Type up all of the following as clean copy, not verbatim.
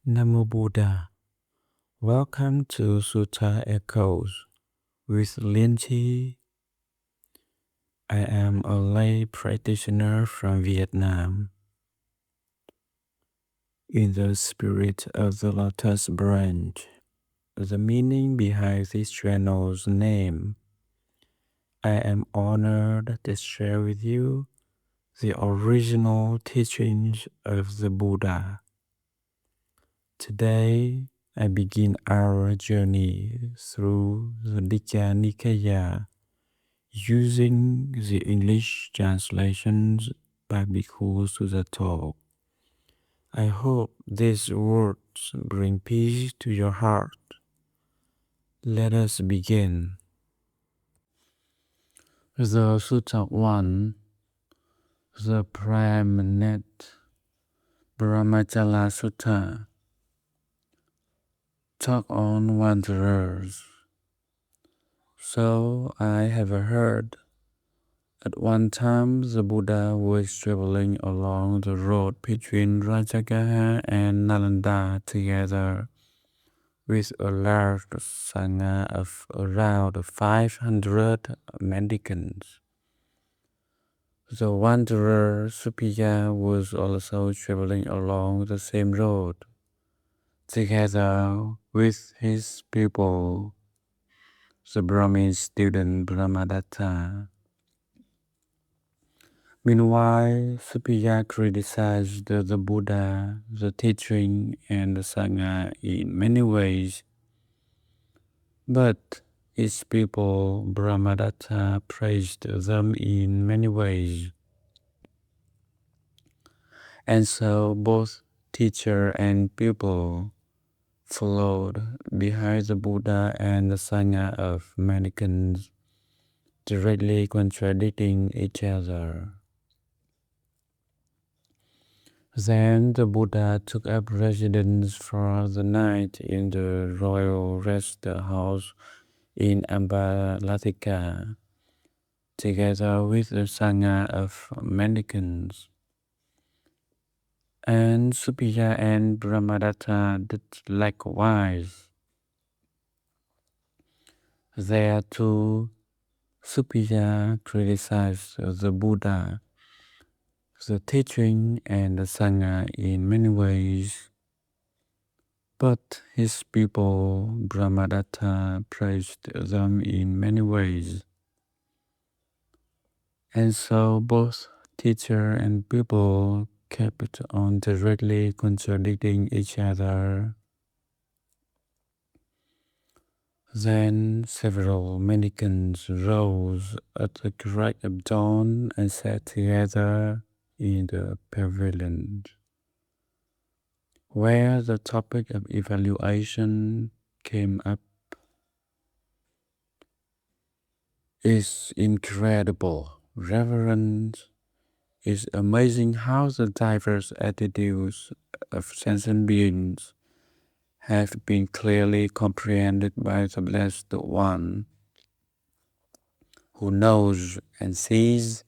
Namo Buddha. Welcome to Sutta Echoes with Lien Chi. I am a lay practitioner from Vietnam. In the spirit of the Lotus Branch, the meaning behind this channel's name, I am honored to share with you the original teachings of the Buddha. Today, I begin our journey through the Digha Nikaya using the English translations by Bhikkhu Sujato. I hope these words bring peace to your heart. Let us begin. The Sutta 1, the preeminent Brahmajala Sutta, talk on wanderers. So I have heard, at one time the Buddha was traveling along the road between Rajagaha and Nalanda together with a large sangha of around 500 mendicants. The wanderer Suppiya was also traveling along the same road, together with his pupil, the Brahmin student Brahmadatta. Meanwhile, Suppiya criticized the Buddha, the teaching, and the Sangha in many ways. But his people, Brahmadatta, praised them in many ways. And so both teacher and pupil followed behind the Buddha and the Sangha of mendicants, directly contradicting each other. Then the Buddha took up residence for the night in the royal rest house in Ambalatika, together with the Sangha of mendicants. And Suppiya and Brahmadatta did likewise. There too, Suppiya criticized the Buddha, the teaching, and the Sangha in many ways. But his people, Brahmadatta, praised them in many ways. And so both teacher and pupil kept on directly contradicting each other. Then several mendicants rose at the crack of dawn and sat together in the pavilion, where the topic of evaluation came up. It's incredible, Reverend. It's amazing how the diverse attitudes of sentient beings have been clearly comprehended by the Blessed One, who knows and sees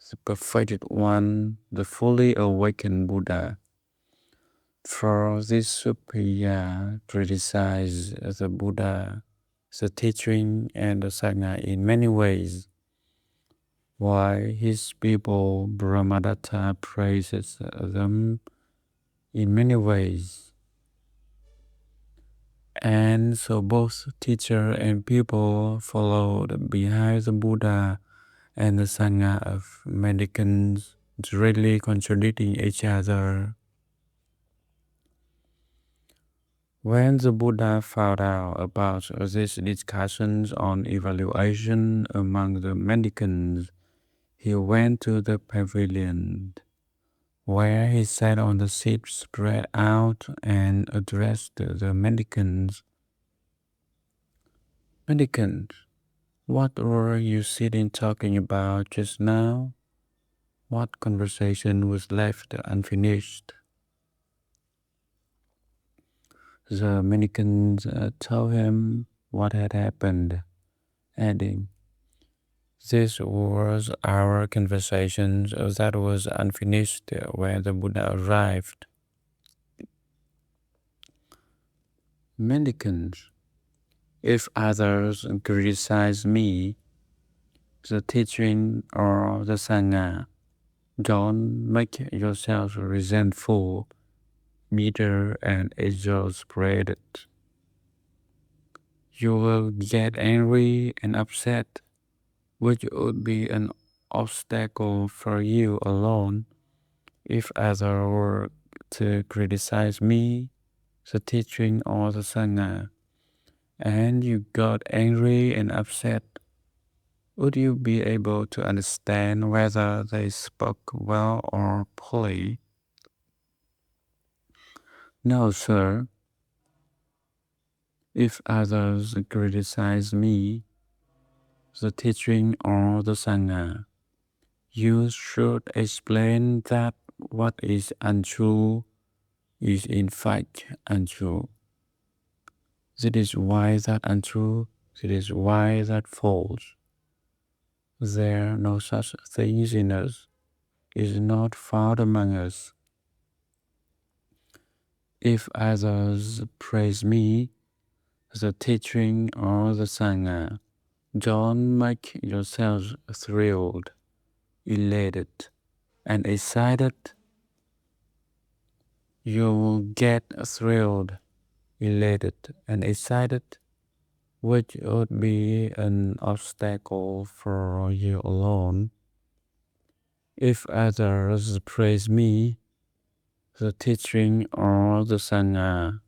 the perfected One, the fully awakened Buddha. For this Suppiya criticized the Buddha, the teaching, and the Sangha in many ways, while his people Brahmadatta praises them in many ways. And so both teacher and pupil followed behind the Buddha and the Sangha of mendicants, directly contradicting each other. When the Buddha found out about these discussions on evaluation among the mendicants, he went to the pavilion, where he sat on the seat spread out and addressed the mendicants. Mendicants, what were you sitting talking about just now? What conversation was left unfinished? The mendicants told him what had happened, adding, "This was our conversation that was unfinished when the Buddha arrived." Mendicants, if others criticize me, the teaching or the Sangha, don't make yourself resentful, bitter, and exasperated. You will get angry and upset, which would be an obstacle for you alone. If others were to criticize me, the teaching or the Sangha, and you got angry and upset, would you be able to understand whether they spoke well or poorly? No, sir. If others criticize me, the teaching or the Sangha, you should explain that what is untrue is in fact untrue. That is why that untrue, that is why that false. There are no such things in us, is not found among us. If others praise me, the teaching or the Sangha, don't make yourselves thrilled, elated, and excited. You will get thrilled, elated, and excited, which would be an obstacle for you alone. If others praise me, the teaching or the Sangha,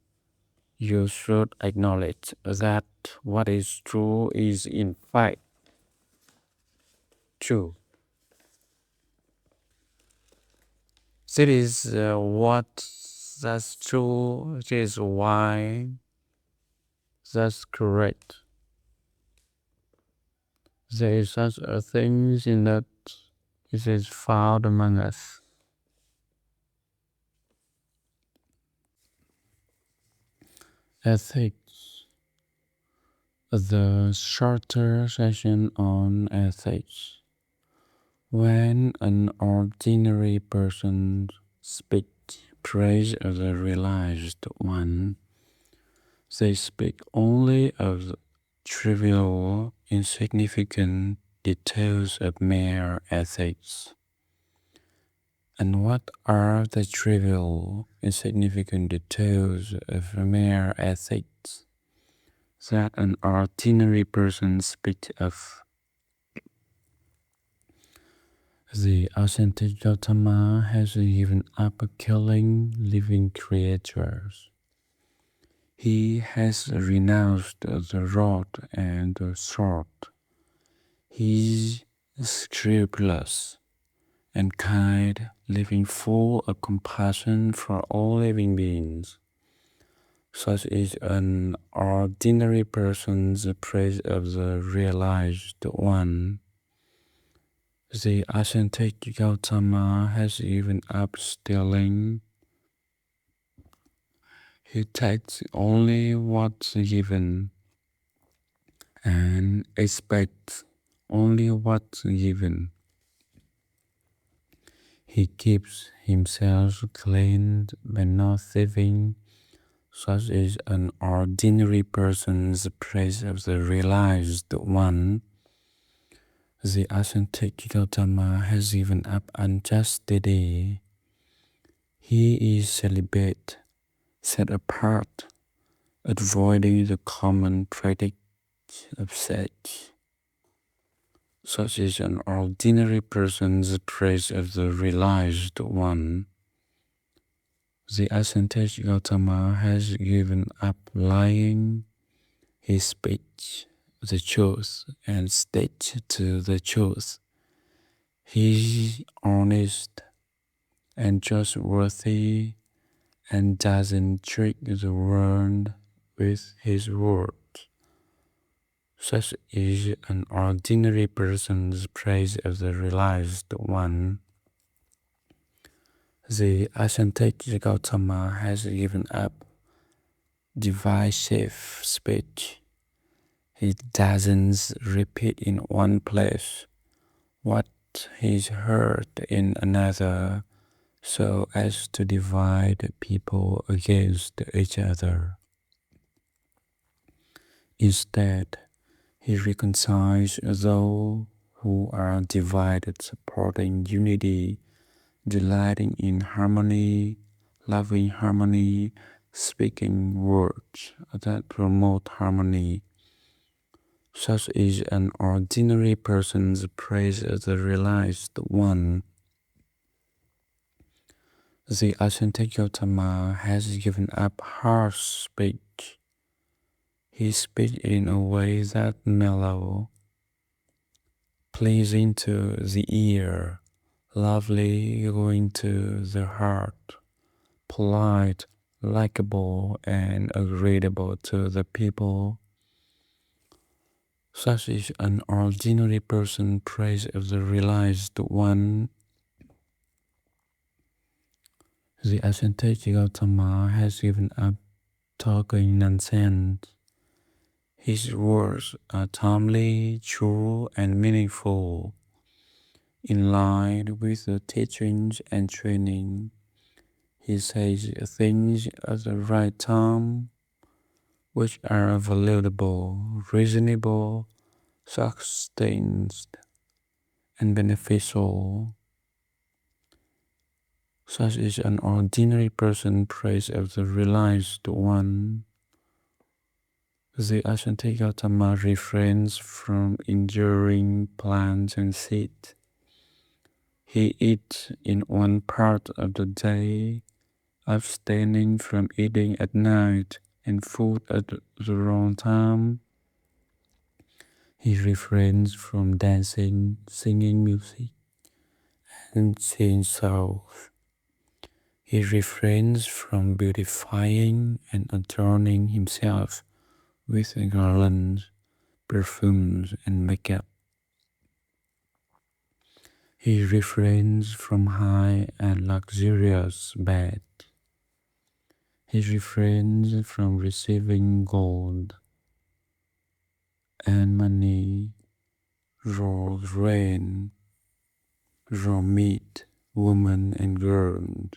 you should acknowledge that what is true is in fact true. This is what that's true. This is why that's correct. There is such a thing in that it is found among us. Ethics. The shorter session on ethics. When an ordinary person speaks praise of the realized one, they speak only of the trivial, insignificant details of mere ethics. And what are the trivial, insignificant details of mere ethics that an ordinary person speaks of? The ascetic Gautama has given up killing living creatures. He has renounced the rod and the sword. He is scrupulous and kind, living full of compassion for all living beings. Such is an ordinary person's praise of the realized one. The ascetic Gautama has given up stealing. He takes only what's given and expects only what's given. He keeps himself clean by not thieving. Such is an ordinary person's praise of the realized one. The ascetic Gautama has given up unchastity. He is celibate, set apart, avoiding the common practice of sex. Such is an ordinary person's praise of the realized one. The ascetic Gautama has given up lying. He speaks the truth and sticks to the truth. He is honest and trustworthy and doesn't trick the world with his words. Such is an ordinary person's praise of the realized one. The ascetic Gautama has given up divisive speech. He doesn't repeat in one place what he's heard in another so as to divide people against each other. Instead, he reconciles those who are divided, supporting unity, delighting in harmony, loving harmony, speaking words that promote harmony. Such is an ordinary person's praise as the realized one. The ascetic Gautama has given up harsh speech. He speaks in a way that mellow, pleasing to the ear, lovely, going to the heart, polite, likable, and agreeable to the people. Such is an ordinary person praise of the realized one. The ascetic Gautama has given up talking nonsense. His words are timely, true, and meaningful, in line with the teachings and training. He says things at the right time, which are valuable, reasonable, sustained, and beneficial. Such is an ordinary person praise of the realized one. The ascetic Gautama refrains from enduring plants and seeds. He eats in one part of the day, abstaining from eating at night and food at the wrong time. He refrains from dancing, singing music, and seeing souls. He refrains from beautifying and adorning himself with garlands, perfumes, and makeup. He refrains from high and luxurious bed. He refrains from receiving gold and money, raw grain, raw meat, women and girls,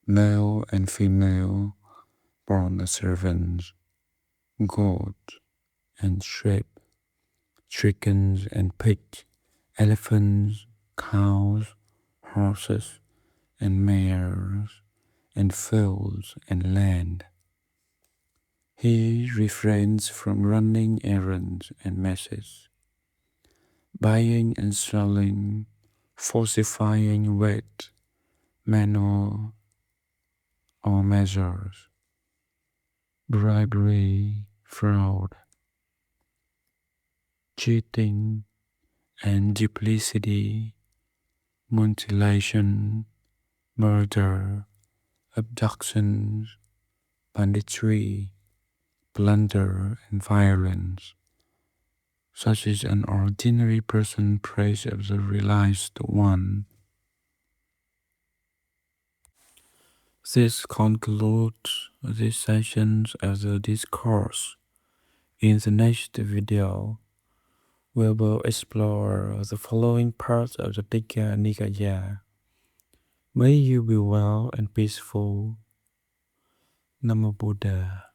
male and female, born servants, goats and sheep, chickens and pigs, elephants, cows, horses and mares, and fields and land. He refrains from running errands and messes, buying and selling, falsifying weight, manner, or measures, bribery, fraud, cheating, and duplicity, mutilation, murder, abductions, banditry, plunder, and violence. Such is an ordinary person praise of the realized one. This concludes this session of the discourse. In the next video, we will explore the following parts of the Digha Nikaya. May you be well and peaceful. Namo Buddha.